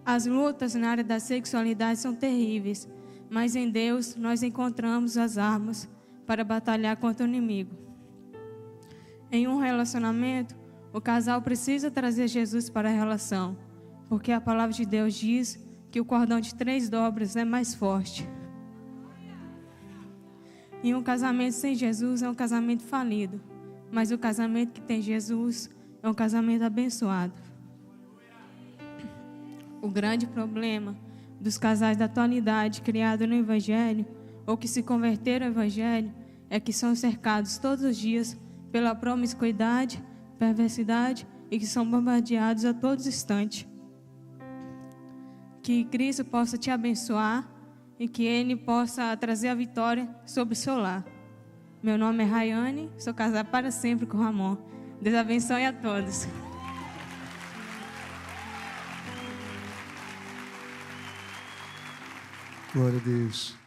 As lutas na área da sexualidade são terríveis, mas em Deus nós encontramos as armas para batalhar contra o inimigo. Em um relacionamento, o casal precisa trazer Jesus para a relação, porque a palavra de Deus diz que o cordão de 3 dobras é mais forte. E um casamento sem Jesus é um casamento falido, mas o casamento que tem Jesus é um casamento abençoado. O grande problema dos casais da atualidade criados no Evangelho, ou que se converteram ao Evangelho, é que são cercados todos os dias pela promiscuidade, perversidade e que são bombardeados a todo instante. Que Cristo possa te abençoar e que Ele possa trazer a vitória sobre o seu lar. Meu nome é Rayane, sou casada para sempre com o Ramon. Deus abençoe a todos. Glória a Deus.